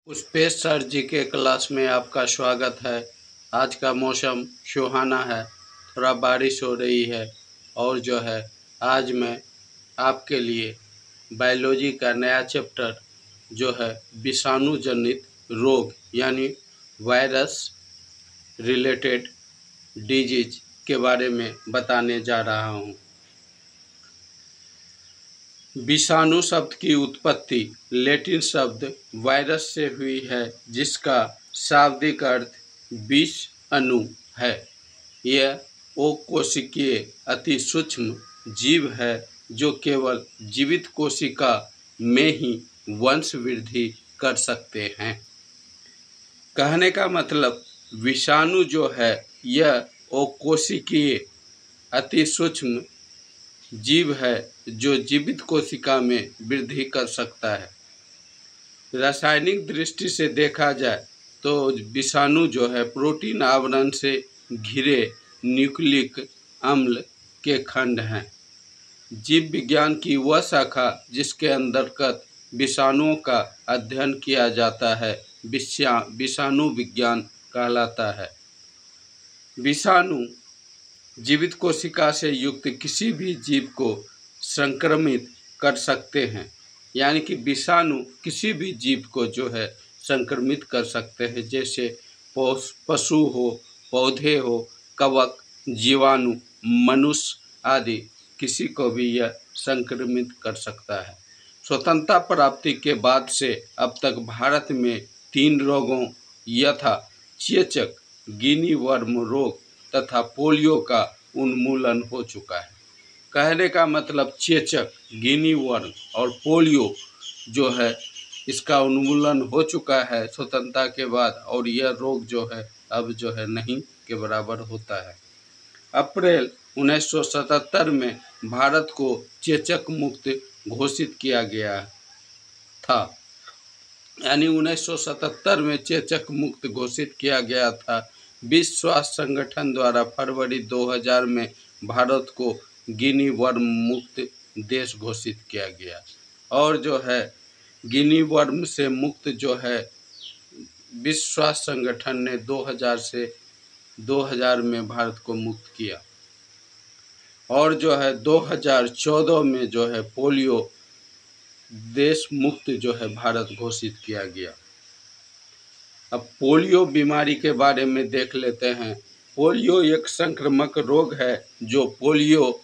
Pushpesh sir जी के class में आपका स्वागत है। आज का मौसम सुहाना है, थोड़ा बारिश हो रही है और जो है आज मैं आपके लिए बायोलॉजी का नया चैप्टर जो है विषाणु जनित रोग यानी वायरस रिलेटेड डिजीज के बारे में बताने जा रहा हूँ। विषाणु शब्द की उत्पत्ति लैटिन शब्द वायरस से हुई है, जिसका शाब्दिक अर्थ विष अणु है। यह अकोशिकीय अति सूक्ष्म जीव है जो केवल जीवित कोशिका में ही वंश वृद्धि कर सकते हैं। कहने का मतलब विषाणु जो है यह अकोशिकीय अति सूक्ष्म जीव है जो जीवित कोशिका में वृद्धि कर सकता है। रासायनिक दृष्टि से देखा जाए तो विषाणु जो है प्रोटीन आवरण से घिरे न्यूक्लिक अम्ल के खंड हैं। जीव विज्ञान की वह शाखा जिसके अंतर्गत विषाणुओं का अध्ययन किया जाता है विषाणु विज्ञान कहलाता है। विषाणु जीवित कोशिका से युक्त किसी भी जीव को संक्रमित कर सकते हैं, यानी कि विषाणु किसी भी जीव को जो है संक्रमित कर सकते हैं, जैसे पशु हो, पौधे हो, कवक, जीवाणु, मनुष्य आदि किसी को भी यह संक्रमित कर सकता है। स्वतंत्रता प्राप्ति के बाद से अब तक भारत में 3 रोगों यथा चेचक, गिनी वर्म रोग तथा पोलियो का उन्मूलन हो चुका है। कहने का मतलब चेचक, गिनी वर्म और पोलियो जो है इसका उन्मूलन हो चुका है स्वतंत्रता के बाद, और यह रोग जो है अब जो है नहीं के बराबर होता है। अप्रैल 1977 में भारत को चेचक मुक्त घोषित किया गया था, यानी 1977 में चेचक मुक्त घोषित किया गया था। विश्व स्वास्थ्य संगठन द्वारा फरवरी 2000 में भारत को गिनी वर्म मुक्त देश घोषित किया गया, और जो है गिनी वर्म से मुक्त जो है विश्व स्वास्थ्य संगठन ने 2000 में भारत को मुक्त किया, और जो है 2014 में जो है पोलियो देश मुक्त जो है भारत घोषित किया गया। अब पोलियो बीमारी के बारे में देख लेते हैं। पोलियो एक संक्रामक रोग है जो पोलियो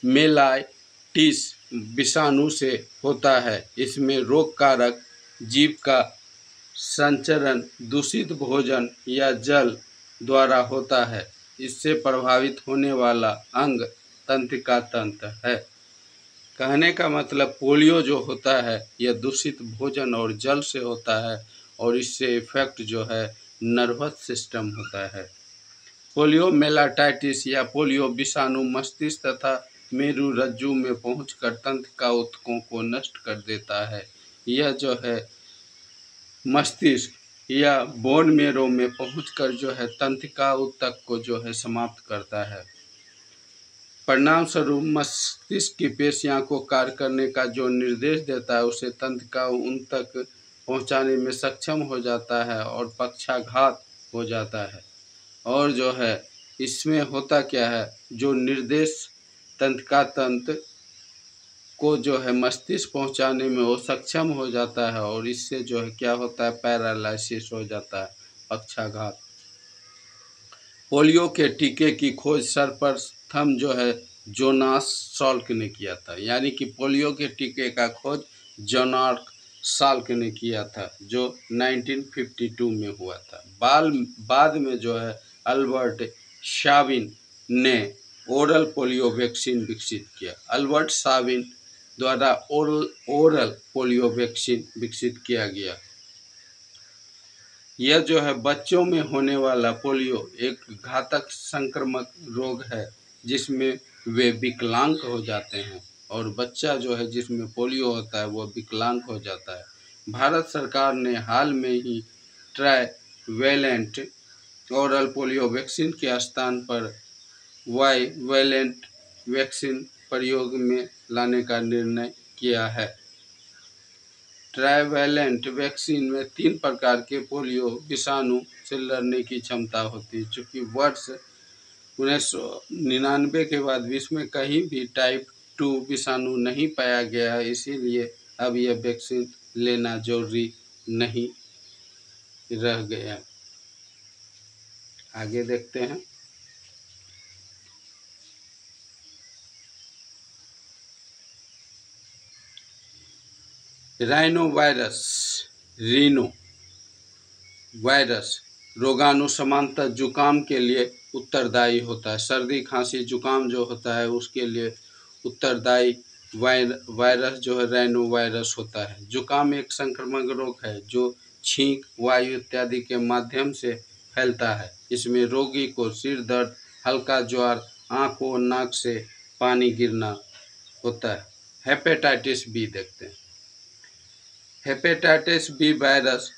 मेलाइटिस विषाणु से होता है। इसमें रोग कारक जीव का संचरण दूषित भोजन या जल द्वारा होता है। इससे प्रभावित होने वाला अंग तंत्रिका तंत्र है। कहने का मतलब पोलियो जो होता है यह दूषित भोजन और जल से होता है, और इससे इफेक्ट जो है नर्वस सिस्टम होता है। पोलियो मेलाटाइटिस या पोलियो विषाणु मस्तिष्क तथा मेरु रज्जु में पहुंचकर तंत्रिका ऊतकों को नष्ट कर देता है। यह जो है मस्तिष्क या बोन मेरो में पहुंचकर जो है तंत्रिका ऊतक को जो है समाप्त करता है। परिणाम स्वरूप मस्तिष्क की पेशियां को कार्य करने का जो निर्देश देता है उसे तंत्रिका उन तक पहुंचाने में सक्षम हो जाता है और पक्षाघात हो जाता है। और जो है इसमें होता क्या है, जो निर्देश तंत्रिका तंत्र को जो है मस्तिष्क पहुंचाने में वो सक्षम हो जाता है, और इससे जो है क्या होता है पैरालिसिस हो जाता है, पक्षाघात। पोलियो के टीके की खोज सर्वप्रथम जो है जोनास साल्क ने किया था, यानी कि पोलियो के टीके का खोज जोनास साल्क ने किया था, जो 1952 में हुआ था। बाद में जो है अल्बर्ट साबिन ने ओरल पोलियो वैक्सीन विकसित किया। अल्बर्ट साबिन द्वारा ओरल पोलियो वैक्सीन विकसित किया गया। यह जो है बच्चों में होने वाला पोलियो एक घातक संक्रामक रोग है जिसमें वे विकलांग हो जाते हैं, और बच्चा जो है जिसमें पोलियो होता है वो विकलांग हो जाता है। भारत सरकार ने हाल में ही ट्राइवैलेंट ओरल पोलियो वैक्सीन के स्थान पर बाइवैलेंट वैक्सीन प्रयोग में लाने का निर्णय किया है। ट्राइवैलेंट वैक्सीन में 3 प्रकार के पोलियो विषाणु से लड़ने की क्षमता होती है। चूँकि वर्ष 1999 के बाद विश्व में कहीं भी टाइप 2 विषाणु नहीं पाया गया है, इसीलिए अब यह वैक्सीन लेना जरूरी नहीं रह गया। आगे देखते हैं। रीनो वायरस रोगाणु सामान्यतः जुकाम के लिए उत्तरदायी होता है। सर्दी खांसी जुकाम जो होता है उसके लिए उत्तरदायी वायरस जो है रीनो वायरस होता है। जुकाम एक संक्रामक रोग है जो छींक, वायु इत्यादि के माध्यम से फैलता है। इसमें रोगी को सिर दर्द, हल्का ज्वर, आँख और नाक से पानी गिरना होता है। हेपेटाइटिस बी देखते हैं। हेपेटाइटिस बी वायरस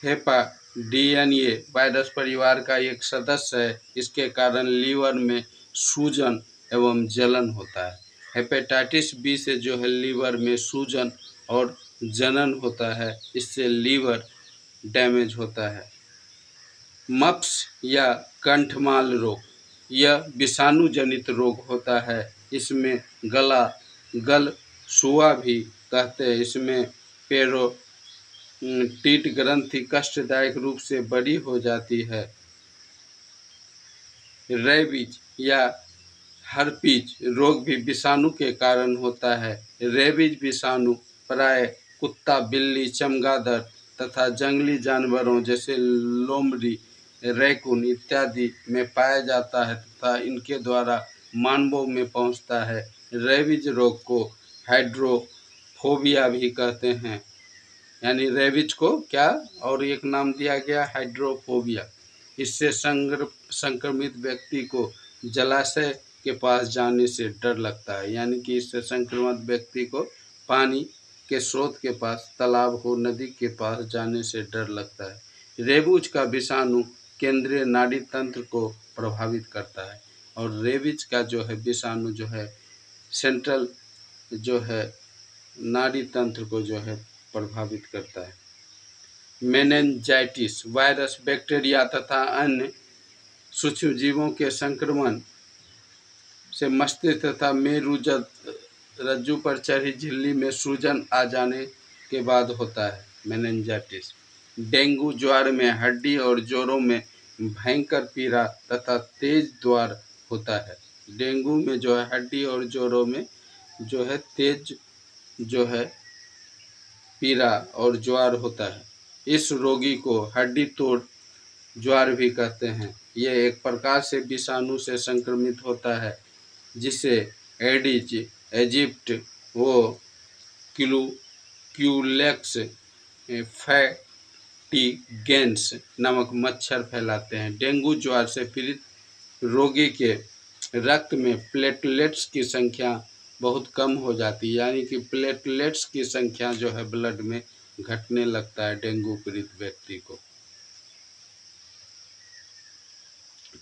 हेपाडीएनए वायरस परिवार का एक सदस्य है। इसके कारण लीवर में सूजन एवं जलन होता है। हेपेटाइटिस बी से जो है लीवर में सूजन और जलन होता है, इससे लीवर डैमेज होता है। मप्स या कंठमाल रोग, यह विषाणु जनित रोग होता है। इसमें गल सुआ भी कहते हैं। इसमें पेरोटिड ग्रंथि कष्टदायक रूप से बड़ी हो जाती है। रेबीज या हर्पीज रोग भी विषाणु के कारण होता है। रेबीज विषाणु प्राय कुत्ता, बिल्ली, चमगादड़ तथा जंगली जानवरों जैसे लोमड़ी, रैकून इत्यादि में पाया जाता है तथा इनके द्वारा मानवों में पहुंचता है। रेबीज रोग को हाइड्रोफोबिया भी कहते हैं। यानी रेबीज को क्या और एक नाम दिया गया हाइड्रोफोबिया। इससे संक्रमित व्यक्ति को जलाशय के पास जाने से डर लगता है। यानी कि इससे संक्रमित व्यक्ति को पानी के स्रोत के पास, तालाब हो, नदी के पास जाने से डर लगता है। रेबीज का विषाणु केंद्रीय नाड़ी तंत्र को प्रभावित करता है और रेबीज का जो है विषाणु जो है सेंट्रल जो है नाड़ी तंत्र को जो है प्रभावित करता है। मेनिंजाइटिस वायरस, बैक्टीरिया तथा अन्य सूक्ष्मजीवों के संक्रमण से मस्तिष्क तथा मेरु रज्जु पर चढ़ी झिल्ली में सूजन आ जाने के बाद होता है मेनिंजाइटिस। डेंगू ज्वर में हड्डी और जोड़ों में भयंकर पीड़ा तथा तेज ज्वर होता है। डेंगू में जो है हड्डी और जोड़ों में जो है तेज जो है पीड़ा और ज्वर होता है। इस रोगी को हड्डी तोड़ ज्वर भी कहते हैं। यह एक प्रकार से विषाणु से संक्रमित होता है जिसे एडिज इजिप्ट व क्यूलेक्स फैटिगेंस नामक मच्छर फैलाते हैं। डेंगू ज्वर से पीड़ित रोगी के रक्त में प्लेटलेट्स की संख्या बहुत कम हो जाती है। यानी कि प्लेटलेट्स की संख्या जो है ब्लड में घटने लगता है डेंगू पीड़ित व्यक्ति को।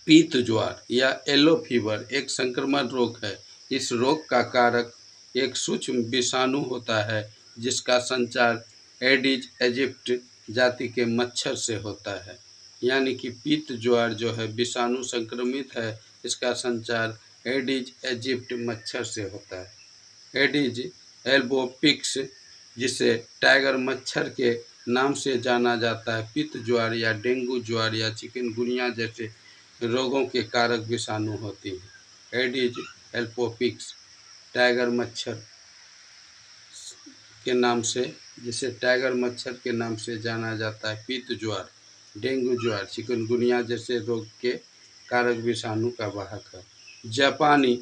पीत ज्वर या येलो फीवर एक संक्रमण रोग है। इस रोग का कारक एक सूक्ष्म विषाणु होता है जिसका संचार एडिज इजिप्ट जाति के मच्छर से होता है। यानी कि पीत ज्वर जो है विषाणु संक्रमित है, इसका संचार एडिज इजिप्ट मच्छर से होता है। एडिज एल्बोपिक्स जिसे टाइगर मच्छर के नाम से जाना जाता है, पीत ज्वर या डेंगू ज्वर या चिकनगुनिया जैसे रोगों के कारक विषाणु होती है। एडिज एल्बोपिक्स टाइगर मच्छर के नाम से, जिसे टाइगर मच्छर के नाम से जाना जाता है। पीत ज्वर, डेंगू ज्वर, चिकनगुनिया जैसे रोग के कारक विषाणु का वाहक है। जापानी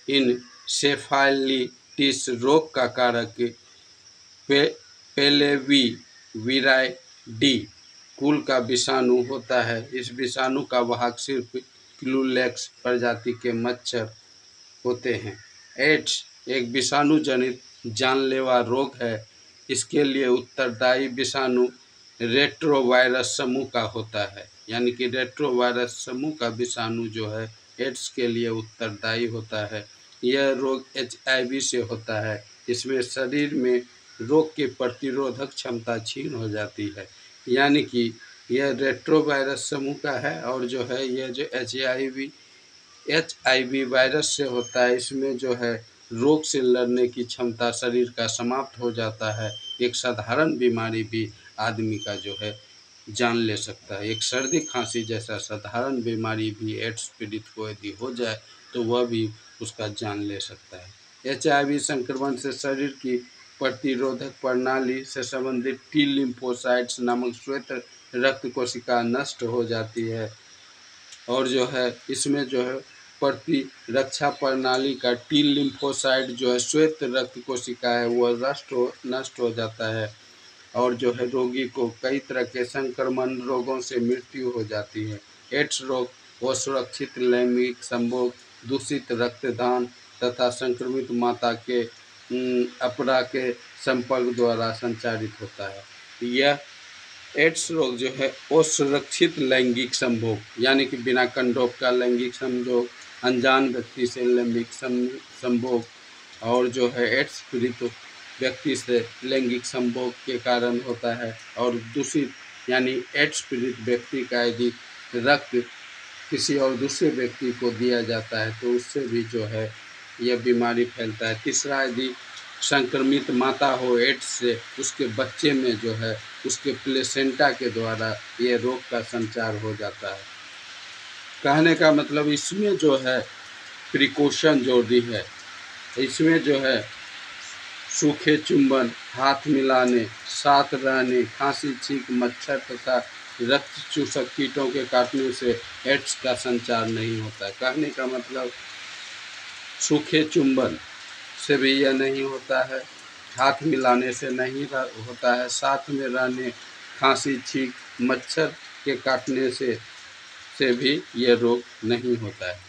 इंसेफेलाइटिस रोग का कारक पेलेवीविराइडी कुल का विषाणु होता है। इस विषाणु का वाहक सिर्फ क्यूलेक्स प्रजाति के मच्छर होते हैं। एड्स एक विषाणु जनित जानलेवा रोग है। इसके लिए उत्तरदायी विषाणु रेट्रोवायरस समूह का होता है। यानी कि रेट्रोवायरस समूह का विषाणु जो है एड्स के लिए उत्तरदायी होता है। यह रोग HIV से होता है। इसमें शरीर में रोग के प्रतिरोधक क्षमता क्षीण हो जाती है। यानी कि यह रेट्रोवायरस समूह का है और जो है यह जो HIV वायरस से होता है, इसमें जो है रोग से लड़ने की क्षमता शरीर का समाप्त हो जाता है। एक साधारण बीमारी भी आदमी का जो है जान ले सकता है। एक सर्दी खांसी जैसा साधारण बीमारी भी एड्स पीड़ित को यदि हो जाए तो वह भी उसका जान ले सकता है। HIV संक्रमण से शरीर की प्रतिरोधक प्रणाली से संबंधित टी लिम्फोसाइट्स नामक श्वेत रक्त कोशिका नष्ट हो जाती है और जो है इसमें जो है प्रतिरक्षा प्रणाली का टी लिम्फोसाइट जो है श्वेत रक्त कोशिका है वह नष्ट हो जाता है और जो है रोगी को कई तरह के संक्रमण रोगों से मृत्यु हो जाती है। एड्स रोग असुरक्षित लैंगिक संभोग, दूषित रक्तदान तथा संक्रमित माता के अपरा के संपर्क द्वारा संचारित होता है। यह एड्स रोग जो है असुरक्षित लैंगिक संभोग यानी कि बिना कंडोम का लैंगिक संभोग, अनजान व्यक्ति से लैंगिक संभोग और जो है एड्स पीड़ित व्यक्ति से लैंगिक संभोग के कारण होता है और दूषित यानी एड्स पीड़ित व्यक्ति का यदि रक्त किसी और दूसरे व्यक्ति को दिया जाता है तो उससे भी जो है यह बीमारी फैलता है। तीसरा, यदि संक्रमित माता हो एड्स से, उसके बच्चे में जो है उसके प्लेसेंटा के द्वारा ये रोग का संचार हो जाता है। कहने का मतलब इसमें जो है प्रिकॉशन जो दी है, इसमें जो है सूखे चुंबन, हाथ मिलाने, साथ रहने, खांसी, छींक, मच्छर तथा रक्त चूसक कीटों के काटने से एड्स का संचार नहीं होता है। कहने का मतलब सूखे चुंबन से भी यह नहीं होता है, हाथ मिलाने से नहीं होता है, साथ में रहने, खांसी, छींक, मच्छर के काटने से भी यह रोग नहीं होता है।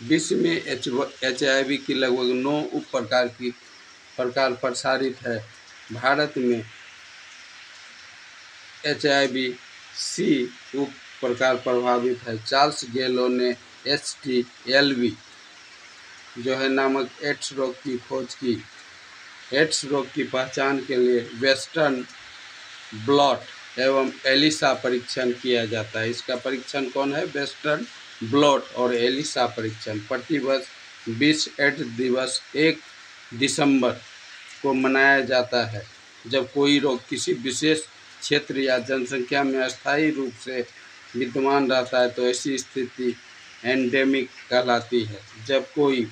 विश्व में HIV की लगभग 9 उप प्रकार प्रसारित है। भारत में HIV-C उप प्रकार प्रभावित है। चार्ल्स गेलो ने HTLV जो है नामक एड्स रोग की खोज की। एड्स रोग की पहचान के लिए वेस्टर्न ब्लॉट एवं एलिसा परीक्षण किया जाता है। इसका परीक्षण कौन है? वेस्टर्न ब्लॉट और एलिसा परीक्षण। प्रतिवर्ष 20 एड्स दिवस 1 दिसंबर को मनाया जाता है। जब कोई रोग किसी विशेष क्षेत्र या जनसंख्या में अस्थायी रूप से विद्यमान रहता है तो ऐसी स्थिति एंडेमिक कहलाती है। जब कोई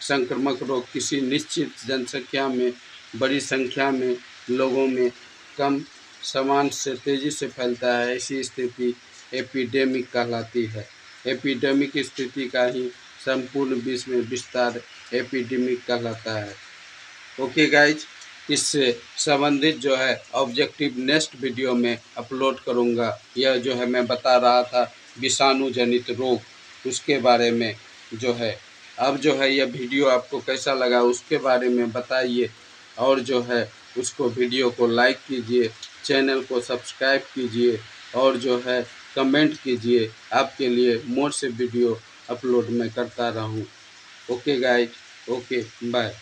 संक्रामक रोग किसी निश्चित जनसंख्या में बड़ी संख्या में लोगों में कम समान से तेजी से फैलता है, ऐसी स्थिति एपिडेमिक कहलाती है। एपिडेमिक स्थिति का ही संपूर्ण विश्व में विस्तार एपिडेमिक कहलाता है। ओके गाइज, इससे संबंधित जो है ऑब्जेक्टिव नेक्स्ट वीडियो में अपलोड करूँगा। यह जो है मैं बता रहा था विषाणु जनित रोग, उसके बारे में जो है अब जो है यह वीडियो आपको कैसा लगा उसके बारे में बताइए और जो है उसको वीडियो को लाइक कीजिए, चैनल को सब्सक्राइब कीजिए और जो है कमेंट कीजिए। आपके लिए मोर से वीडियो अपलोड मैं करता रहूं। Okay guys, okay bye.